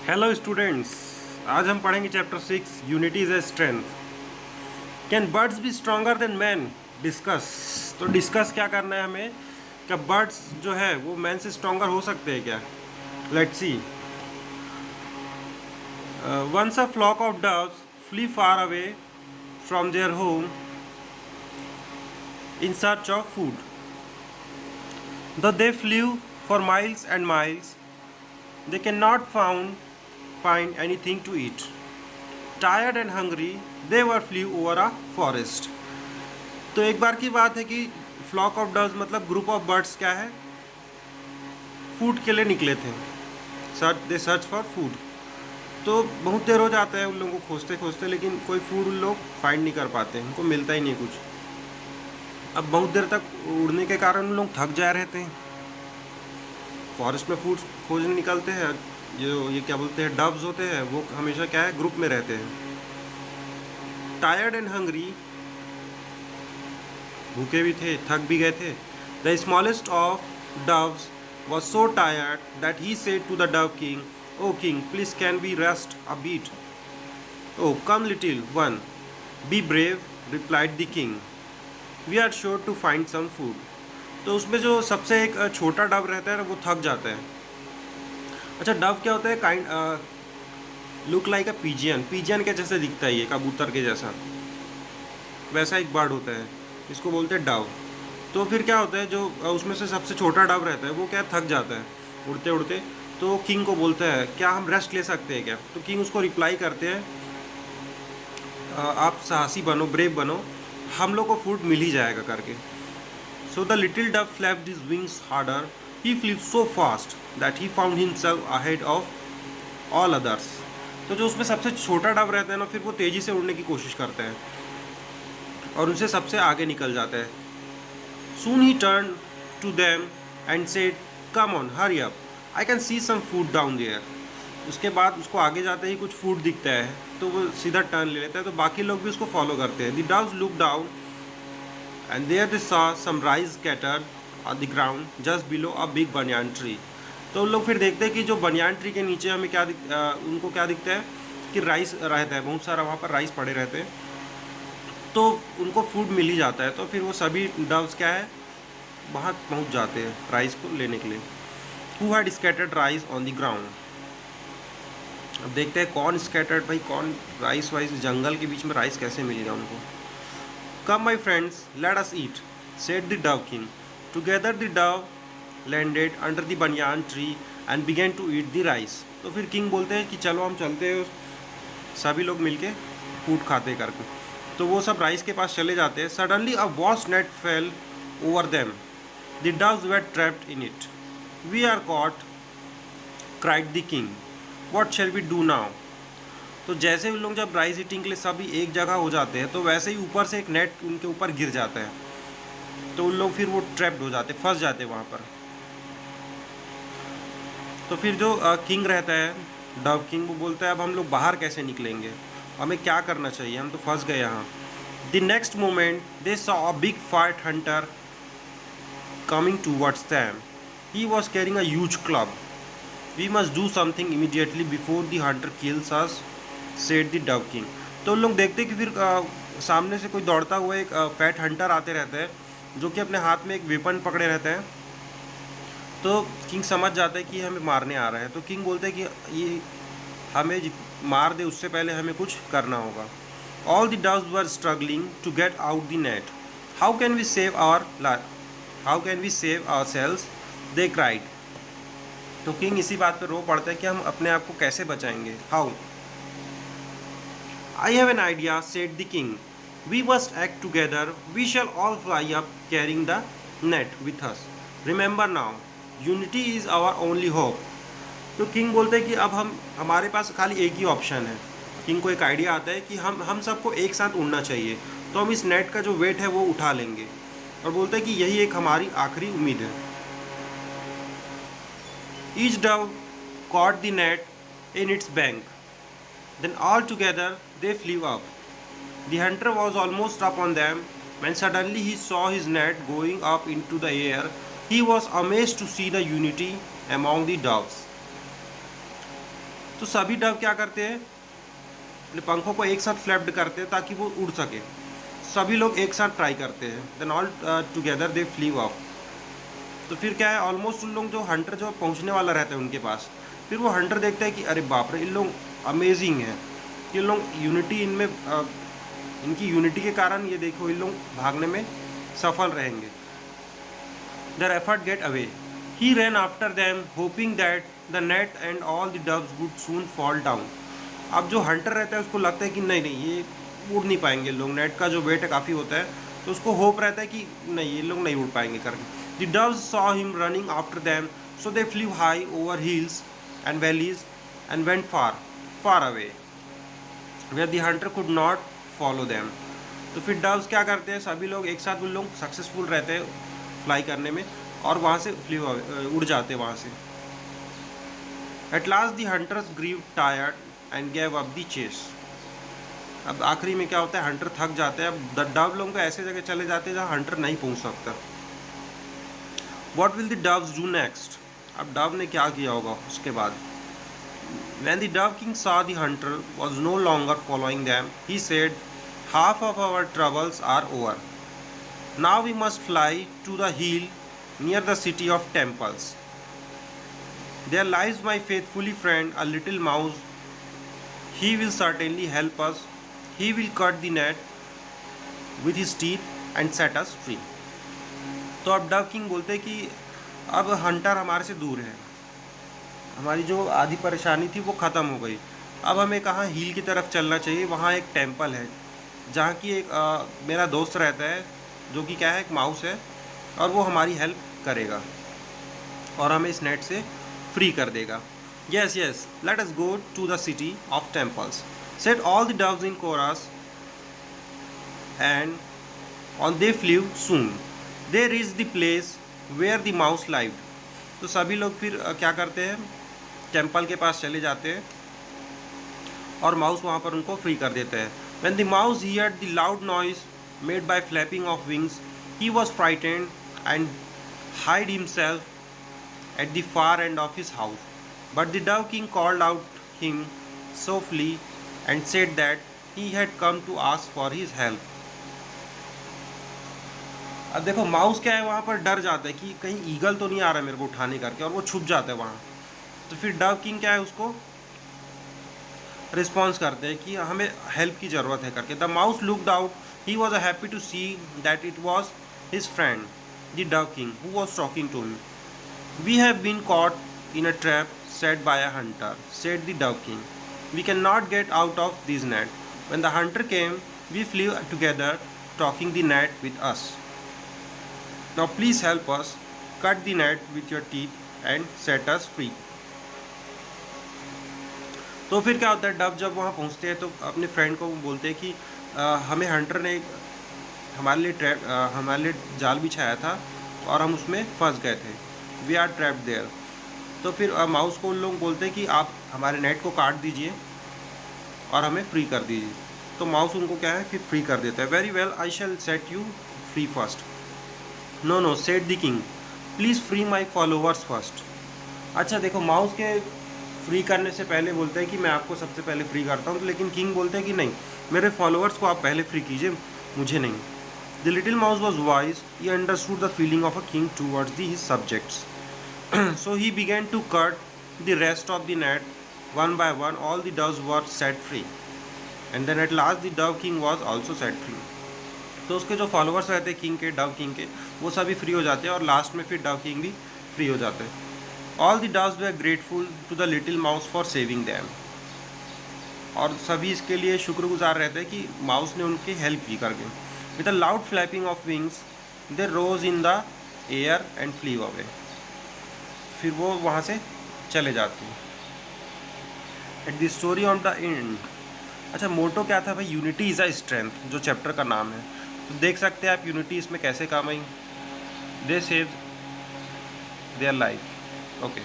Hello students, आज हम पढ़ेंगे chapter 6 unity is a strength. Can birds B stronger than man? Discuss. तो discuss क्या करना है हमें, क्या बर्ड्स जो है वो मैन से स्ट्रॉन्गर हो सकते हैं क्या? Let's see. Once a flock of doves flee far away from their home in search of food. Though they flew for miles and miles, they cannot find anything to eat. Tired and hungry, they were flew over a forest. तो एक बार की बात है कि flock of doves मतलब group of birds क्या है, food के लिए निकले थे। दे सर्च फॉर फूड। तो बहुत देर हो जाता है उन लोगों को खोजते खोजते, लेकिन कोई फूड उन लोग फाइंड नहीं कर पाते, उनको मिलता ही नहीं कुछ। अब बहुत देर तक उड़ने के कारण उन लोग थक जा रहते हैं। फॉरेस्ट में फूड खोजने निकलते हैं, जो ये क्या बोलते हैं डव्स होते हैं, वो हमेशा क्या है ग्रुप में रहते हैं। टायर्ड एंड हंग्री, भूखे भी थे, थक भी गए थे। The smallest of doves was so tired that he said to the dove king, oh king please can we rest a bit? Oh come little one, be brave, replied the king, we are sure to find some food. तो उसमें जो सबसे एक छोटा Dove रहता है ना, वो थक जाता है। अच्छा, डव क्या होता है? काइंड लुक लाइक अ पिजियन। पिजियन के जैसे दिखता है, ये कबूतर के जैसा, वैसा एक बर्ड होता है, इसको बोलते हैं डव। तो फिर क्या होता है, जो उसमें से सबसे छोटा डव रहता है वो क्या थक जाता है उड़ते उड़ते। तो किंग को बोलता है क्या हम रेस्ट ले सकते हैं क्या? तो किंग उसको रिप्लाई करते हैं आप साहसी बनो, ब्रेव बनो, हम लोग को फूड मिल ही जाएगा करके। So the little dove flapped his wings harder. He flew so fast that he found himself ahead of all others. तो जो उसमें सबसे छोटा डव रहता है ना, फिर वो तेज़ी से उड़ने की कोशिश करता है और उनसे सबसे आगे निकल जाता है। Soon he turned to them and said, "Come on, hurry up. I can see some food down there." उसके बाद उसको आगे जाते ही कुछ फूड दिखता है, तो वो सीधा टर्न ले लेता है। तो बाकी लोग भी उसको फॉलो करते हैं। The doves looked down and there they saw some rice scattered on the ground just below a big banyan tree. तो उन लोग फिर देखते हैं कि जो बनियान ट्री के नीचे हमें क्या उनको क्या दिखता है कि राइस रहता है, बहुत सारा वहाँ पर राइस पड़े रहते हैं। तो उनको फूड मिल ही जाता है। तो फिर वो सभी डव्स क्या है वहाँ पहुँच जाते हैं राइस को लेने के लिए। Who had scattered rice on the ground? अब देखते हैं कौन स्कैटर्ड, भाई कौन राइस वाइस, जंगल के बीच में राइस कैसे मिलेगा उनको। Come my friends, let us eat, said the dove king. Together the dove landed under the banyan tree and began to eat the rice. तो फिर किंग बोलते हैं कि चलो हम चलते हैं, सभी लोग मिलके फूड खाते करके। तो वो सब राइस के पास चले जाते हैं। Suddenly a vast net fell over them. The doves were trapped in it. We are caught, cried the king. What shall we do now? तो जैसे उन लोग जब राइस ईटिंग के लिए सभी एक जगह हो जाते हैं, तो वैसे ही ऊपर से एक नेट उनके ऊपर गिर जाता है। तो उन लोग फिर वो ट्रैप्ड हो जाते, फंस जाते वहाँ पर। तो फिर जो किंग रहता है, डव किंग, वो बोलता है अब हम लोग बाहर कैसे निकलेंगे, हमें क्या करना चाहिए, हम तो फंस गए यहाँ। The next moment they saw a big fat hunter coming towards them. He was carrying a huge club. We must do something immediately before the hunter kills us, said the dove king. तो लोग देखते कि फिर सामने से कोई दौड़ता हुआ एक फैट हंटर आते रहता है, जो कि अपने हाथ में एक वेपन पकड़े रहता है। तो किंग समझ जाता है कि हमें मारने आ रहा है। तो किंग बोलते हैं कि ये हमें मार दे उससे पहले हमें कुछ करना होगा. All the doves were struggling to get out the net. How can we save ourselves, they cried. तो किंग इसी बात पर रो पड़ता है कि हम अपने आप को कैसे बचाएंगे. How? I have an idea, said the king. We must act together. We shall all fly up carrying the net with us. Remember now, unity is our only hope. तो किंग बोलते हैं कि अब हमारे पास खाली एक ही ऑप्शन है. King को एक आइडिया आता है कि हम सबको एक साथ उड़ना चाहिए. तो हम इस नेट का जो वेट है वो उठा लेंगे, और बोलते हैं कि यही एक हमारी आखिरी उम्मीद है. Each dove caught the net in its bank. Then all together they flew up. The hunter was almost up on them when suddenly he saw his net going up into the air. He was amazed to see the unity among the doves. तो सभी Dove क्या करते हैं, अपने पंखों को एक साथ फ्लैप्ड करते हैं ताकि वो उड़ सके। सभी लोग एक साथ ट्राई करते हैं, then all together they flee off. तो फिर क्या है, ऑलमोस्ट उन लोग जो हंटर जो पहुंचने वाला रहता है उनके पास, फिर वो हंटर देखता है कि अरे बाप रे, इन लोग अमेजिंग है, ये लोग यूनिटी इनमें इनकी यूनिटी के कारण ये देखो इन लोग भागने में सफल रहेंगे। Their effort get away. He ran after them, hoping that the net and all the doves would soon fall down. अब जो हंटर रहता है उसको लगता है कि नहीं नहीं ये उड़ नहीं पाएंगे लोग, नेट का जो वेट है काफ़ी होता है, तो उसको होप रहता है कि नहीं ये लोग नहीं उड़ पाएंगे करके। The doves saw him running after them, so they flew high over hills and valleys and went far, far away, where the hunter could not follow them. तो फिर डव्स क्या करते हैं, सभी लोग एक साथ उन लोग सक्सेसफुल रहते हैं फ्लाई करने में और वहाँ से उड़ जाते वहाँ से। At last the hunters grew tired and gave up the chase. अब आखिरी में क्या होता है, हंटर थक जाते हैं। अब डव लोग को ऐसे जगह चले जाते हैं जहाँ हंटर नहीं पहुँच सकता। What will the doves do next, अब डव ने क्या किया होगा उसके बाद। When the Dove King saw the hunter was no longer following them, he said, "Half of our troubles are over. Now we must fly to the hill near the city of temples. There lies my faithfully friend, a little mouse. He will certainly help us. He will cut the net with his teeth and set us free." तो अब Dove king बोलते कि अब Hunter हमारे से दूर है, हमारी जो आधी परेशानी थी वो ख़त्म हो गई। अब हमें कहाँ, हिल की तरफ चलना चाहिए। वहाँ एक टेंपल है जहाँ की एक मेरा दोस्त रहता है जो कि क्या है, एक माउस है, और वो हमारी हेल्प करेगा और हमें इस नेट से फ्री कर देगा। Yes yes, let us go to the city of temples, said all the doves in chorus and on they flew soon, they reach the place where the mouse lived. तो सभी लोग फिर क्या करते हैं, टेम्पल के पास चले जाते हैं और माउस वहाँ पर उनको फ्री कर देते हैं। When the mouse heard the loud noise made by flapping of wings, he was frightened and hid himself at the far end of his house. But the Dove King called out him softly and said that he had come to ask for his help. अब देखो mouse क्या है, वहाँ पर डर जाता है कि कहीं ईगल तो नहीं आ रहा मेरे को उठाने करके, और वो छुप जाता है वहाँ। तो फिर डव किंग क्या है, उसको रिस्पॉन्स करते हैं कि हमें हेल्प की ज़रूरत है करके। The mouse looked out, he was happy to see that it was his friend the dove king who was talking to him. We have been caught in a trap set by a hunter, said the dove king, we can not get out of this net. When the hunter came we flew together talking the net with us. Now please help us cut the net with your teeth and set us free. तो फिर क्या होता है, Dove जब वहाँ पहुँचते हैं तो अपने फ्रेंड को बोलते हैं कि हमें हंटर ने हमारे लिए जाल बिछाया था और हम उसमें फंस गए थे, वी आर ट्रैप्ड देयर। तो फिर माउस को उन लोग बोलते हैं कि आप हमारे नेट को काट दीजिए और हमें फ्री कर दीजिए। तो माउस उनको क्या है, फिर फ्री कर देता है। Very well, I shall set you free first. No no, said the king, please free my followers first. अच्छा देखो, माउस के फ्री करने से पहले बोलते हैं कि मैं आपको सबसे पहले फ्री करता हूँ, लेकिन किंग बोलते हैं कि नहीं, मेरे फॉलोअर्स को आप पहले फ्री कीजिए, मुझे नहीं। The little mouse was wise, he understood the feeling of a king towards the his subjects, so he began to cut the rest of the net one by one, all the doves were set free and then at last the dove king was also set free. तो उसके जो followers रहते हैं king के, Dove king के, वो सभी free हो जाते हैं और लास्ट में फिर डव किंग भी फ्री हो जाते हैं। All the doves were grateful to the little mouse for saving them, और सभी इसके लिए शुक्रगुजार रहते हैं कि माउस ने उनकी हेल्प की करके। With a loud flapping of wings they rose in the air and flew away, फिर वो वहाँ से चले जाते हैं। At the story on the end, अच्छा मोटो क्या था भाई, यूनिटी इज़ अ स्ट्रेंथ, जो चैप्टर का नाम है। तो देख सकते हैं आप यूनिटी इसमें कैसे काम आई। दे सेव देयर लाइफ। ओके।